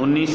19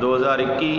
2021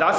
10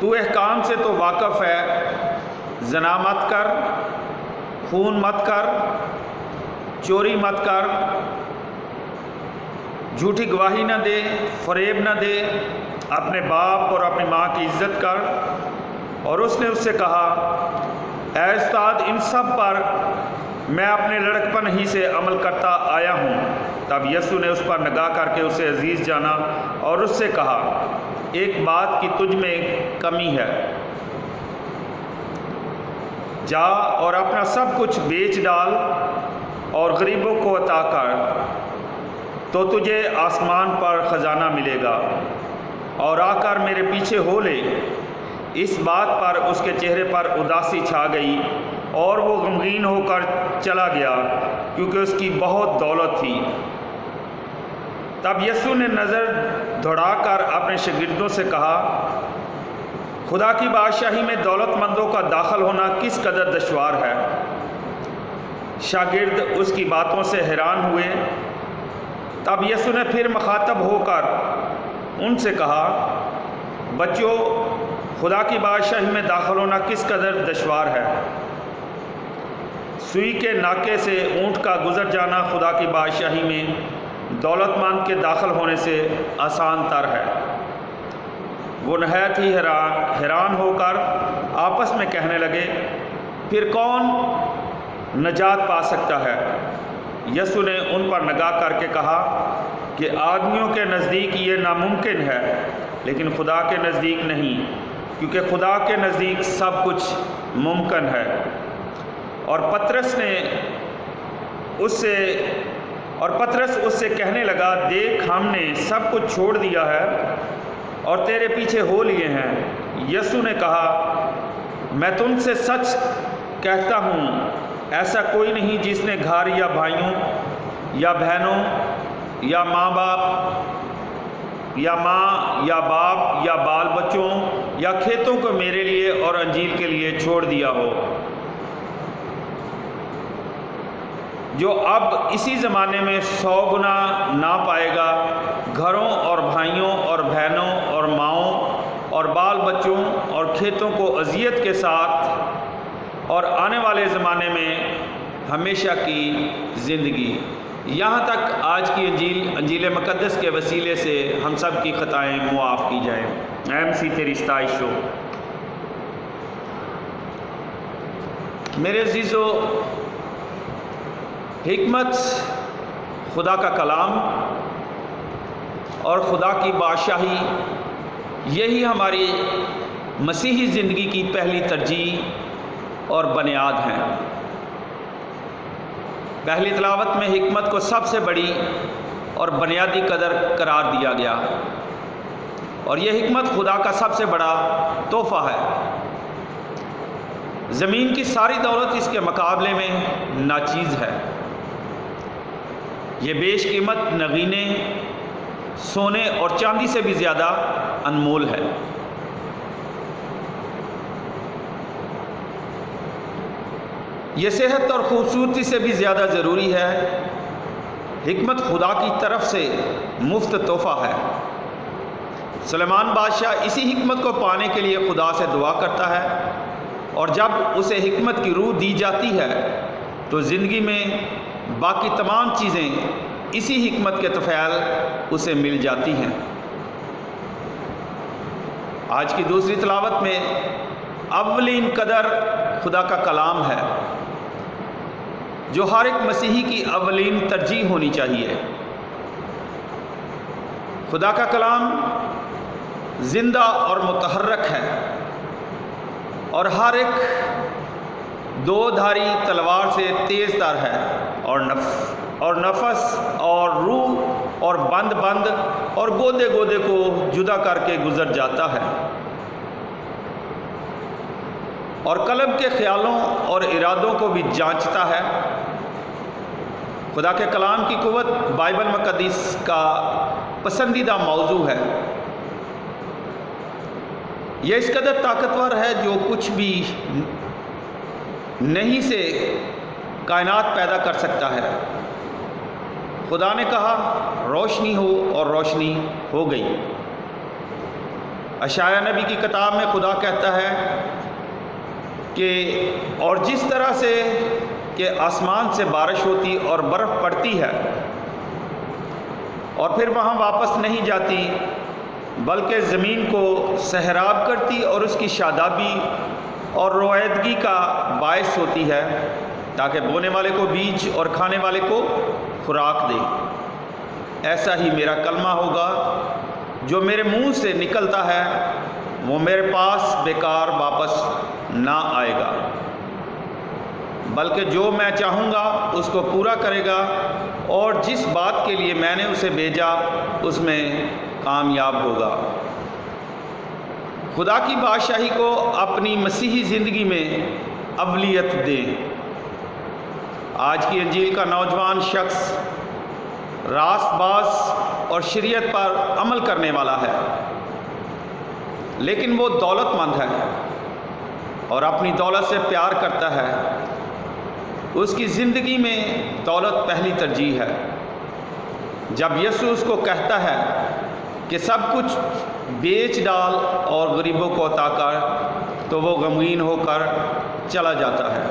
تو احکام سے تو واقف ہے، زنا مت کر، خون مت کر، چوری مت کر، جھوٹی گواہی نہ دے، فریب نہ دے، اپنے باپ اور اپنی ماں کی عزت کر۔ اور اس نے اس سے کہا، اے استاد، ان سب پر میں اپنے لڑکپن ہی سے عمل کرتا آیا ہوں۔ تب یسوع نے اس پر نگاہ کر کے اسے عزیز جانا اور اس سے کہا، ایک بات کی تجھ میں کمی ہے، جا اور اپنا سب کچھ بیچ ڈال اور غریبوں کو عطا کر، تو تجھے آسمان پر خزانہ ملے گا، اور آ کر میرے پیچھے ہو لے۔ اس بات پر اس کے چہرے پر اداسی چھا گئی اور وہ غمگین ہو کر چلا گیا، کیونکہ اس کی بہت دولت تھی۔ تب یسوع نے نظر دوڑا کر اپنے شاگردوں سے کہا، خدا کی بادشاہی میں دولت مندوں کا داخل ہونا کس قدر دشوار ہے۔ شاگرد اس کی باتوں سے حیران ہوئے۔ تب یسوع نے پھر مخاطب ہو کر ان سے کہا، بچوں، خدا کی بادشاہی میں داخل ہونا کس قدر دشوار ہے۔ سوئی کے ناکے سے اونٹ کا گزر جانا خدا کی بادشاہی میں دولت مند کے داخل ہونے سے آسان تر ہے۔ وہ نہایت ہی حیران ہو کر آپس میں کہنے لگے، پھر کون نجات پا سکتا ہے؟ یسوع نے ان پر نگاہ کر کے کہا کہ آدمیوں کے نزدیک یہ ناممکن ہے، لیکن خدا کے نزدیک نہیں، کیونکہ خدا کے نزدیک سب کچھ ممکن ہے۔ اور پطرس اس سے کہنے لگا، دیکھ، ہم نے سب کچھ چھوڑ دیا ہے اور تیرے پیچھے ہو لیے ہیں۔ یسوع نے کہا، میں تم سے سچ کہتا ہوں، ایسا کوئی نہیں جس نے گھر یا بھائیوں یا بہنوں یا ماں یا باپ یا بال بچوں یا کھیتوں کو میرے لیے اور انجیل کے لیے چھوڑ دیا ہو، جو اب اسی زمانے میں 100 گنا نہ پائے گا، گھروں اور بھائیوں اور بہنوں اور ماؤں اور بال بچوں اور کھیتوں کو اذیت کے ساتھ، اور آنے والے زمانے میں ہمیشہ کی زندگی۔ یہاں تک آج کی انجیل مقدس کے وسیلے سے ہم سب کی خطائیں معاف کی جائیں۔ اے مسیح تیری ستائش ہو۔ میرے عزیزو، حکمت، خدا کا کلام اور خدا کی بادشاہی، یہی ہماری مسیحی زندگی کی پہلی ترجیح اور بنیاد ہیں۔ پہلی تلاوت میں حکمت کو سب سے بڑی اور بنیادی قدر قرار دیا گیا، اور یہ حکمت خدا کا سب سے بڑا تحفہ ہے۔ زمین کی ساری دولت اس کے مقابلے میں ناچیز ہے۔ یہ بیش قیمت نگینے، سونے اور چاندی سے بھی زیادہ انمول ہے۔ یہ صحت اور خوبصورتی سے بھی زیادہ ضروری ہے۔ حکمت خدا کی طرف سے مفت تحفہ ہے۔ سلیمان بادشاہ اسی حکمت کو پانے کے لیے خدا سے دعا کرتا ہے، اور جب اسے حکمت کی روح دی جاتی ہے تو زندگی میں باقی تمام چیزیں اسی حکمت کے طفیل اسے مل جاتی ہیں۔ آج کی دوسری تلاوت میں اولین قدر خدا کا کلام ہے، جو ہر ایک مسیحی کی اولین ترجیح ہونی چاہیے۔ خدا کا کلام زندہ اور متحرک ہے، اور ہر ایک دو دھاری تلوار سے تیز تر ہے، اور نفس اور روح اور بند اور گودے کو جدا کر کے گزر جاتا ہے، اور قلب کے خیالوں اور ارادوں کو بھی جانچتا ہے۔ خدا کے کلام کی قوت بائبل مقدس کا پسندیدہ موضوع ہے۔ یہ اس قدر طاقتور ہے جو کچھ بھی نہیں سے کائنات پیدا کر سکتا ہے۔ خدا نے کہا روشنی ہو، اور روشنی ہو گئی۔ اشعیا نبی کی کتاب میں خدا کہتا ہے کہ اور جس طرح سے کہ آسمان سے بارش ہوتی اور برف پڑتی ہے اور پھر وہاں واپس نہیں جاتی بلکہ زمین کو سیراب کرتی اور اس کی شادابی اور رویدگی کا باعث ہوتی ہے تاکہ بونے والے کو بیج اور کھانے والے کو خوراک دے، ایسا ہی میرا کلمہ ہوگا جو میرے منہ سے نکلتا ہے، وہ میرے پاس بیکار واپس نہ آئے گا بلکہ جو میں چاہوں گا اس کو پورا کرے گا اور جس بات کے لیے میں نے اسے بھیجا اس میں کامیاب ہوگا۔ خدا کی بادشاہی کو اپنی مسیحی زندگی میں اولیت دیں۔ آج کی انجیل کا نوجوان شخص راست باز اور شریعت پر عمل کرنے والا ہے، لیکن وہ دولت مند ہے اور اپنی دولت سے پیار کرتا ہے۔ اس کی زندگی میں دولت پہلی ترجیح ہے۔ جب یسوع اس کو کہتا ہے کہ سب کچھ بیچ ڈال اور غریبوں کو عطا کر، تو وہ غمگین ہو کر چلا جاتا ہے۔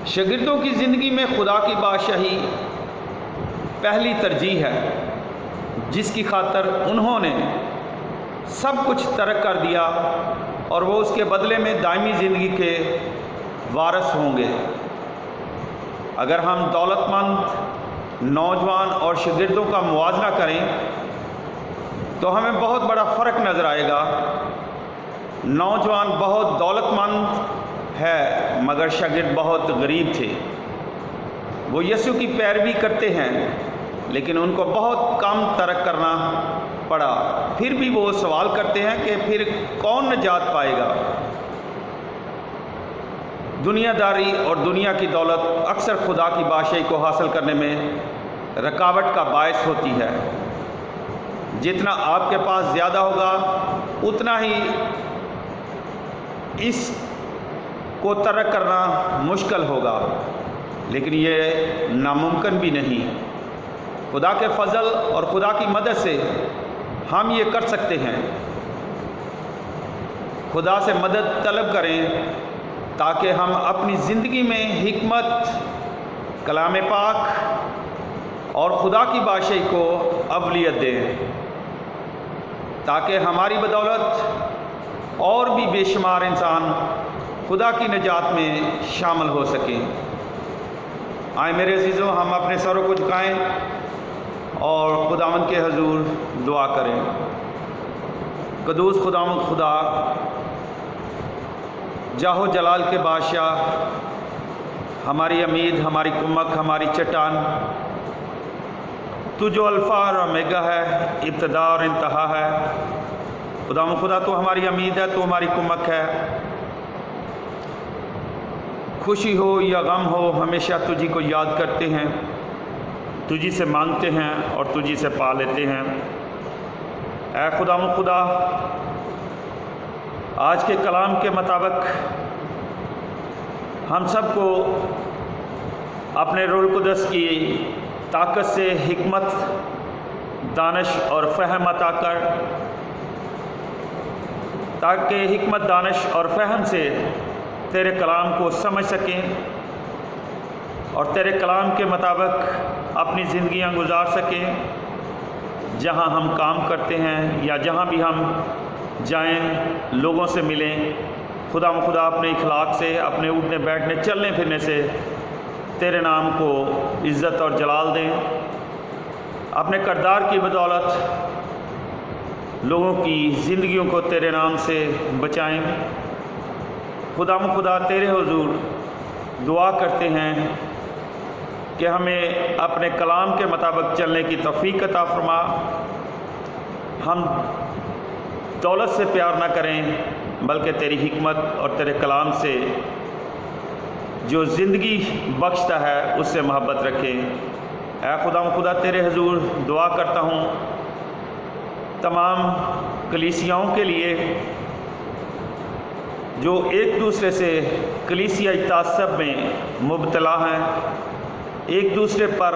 شاگردوں کی زندگی میں خدا کی بادشاہی پہلی ترجیح ہے، جس کی خاطر انہوں نے سب کچھ ترک کر دیا اور وہ اس کے بدلے میں دائمی زندگی کے وارث ہوں گے۔ اگر ہم دولت مند نوجوان اور شاگردوں کا موازنہ کریں تو ہمیں بہت بڑا فرق نظر آئے گا۔ نوجوان بہت دولت مند ہے مگر شاگرد بہت غریب تھے۔ وہ یسوع کی پیروی کرتے ہیں لیکن ان کو بہت کم ترک کرنا پڑا۔ پھر بھی وہ سوال کرتے ہیں کہ پھر کون نجات پائے گا؟ دنیا داری اور دنیا کی دولت اکثر خدا کی بادشاہی کو حاصل کرنے میں رکاوٹ کا باعث ہوتی ہے۔ جتنا آپ کے پاس زیادہ ہوگا اتنا ہی اس کو ترک کرنا مشکل ہوگا، لیکن یہ ناممکن بھی نہیں۔ خدا کے فضل اور خدا کی مدد سے ہم یہ کر سکتے ہیں۔ خدا سے مدد طلب کریں تاکہ ہم اپنی زندگی میں حکمت، کلام پاک اور خدا کی بادشاہی کو اولیت دیں تاکہ ہماری بدولت اور بھی بے شمار انسان خدا کی نجات میں شامل ہو سکیں۔ آئیں میرے عزیزوں، ہم اپنے سروں کو جھکائیں اور خداوند کے حضور دعا کریں۔ قدوس خداوند خدا، جاہ و جلال کے بادشاہ، ہماری امید، ہماری کمک، ہماری چٹان، تو جو الفا اور اومیگا ہے، ابتدا اور انتہا ہے۔ خداوند خدا، تو ہماری امید ہے، تو ہماری کمک ہے۔ خوشی ہو یا غم ہو ہمیشہ تجھی کو یاد کرتے ہیں، تجھی سے مانگتے ہیں اور تجھی سے پا لیتے ہیں۔ اے خداوند خدا، آج کے کلام کے مطابق ہم سب کو اپنے روح القدس کی طاقت سے حکمت، دانش اور فہم عطا کر، تاکہ حکمت، دانش اور فہم سے تیرے کلام کو سمجھ سکیں اور تیرے کلام کے مطابق اپنی زندگیاں گزار سکیں۔ جہاں ہم کام کرتے ہیں یا جہاں بھی ہم جائیں، لوگوں سے ملیں، خدا اپنے اخلاق سے، اپنے اٹھنے بیٹھنے، چلنے پھرنے سے تیرے نام کو عزت اور جلال دیں۔ اپنے کردار کی بدولت لوگوں کی زندگیوں کو تیرے نام سے بچائیں۔ خدا تیرے حضور دعا کرتے ہیں کہ ہمیں اپنے کلام کے مطابق چلنے کی توفیق عطا فرما۔ ہم دولت سے پیار نہ کریں بلکہ تیری حکمت اور تیرے کلام سے جو زندگی بخشتا ہے اس سے محبت رکھیں۔ اے خدا تیرے حضور دعا کرتا ہوں تمام کلیسیاؤں کے لیے جو ایک دوسرے سے کلیسیائی تعصب میں مبتلا ہیں، ایک دوسرے پر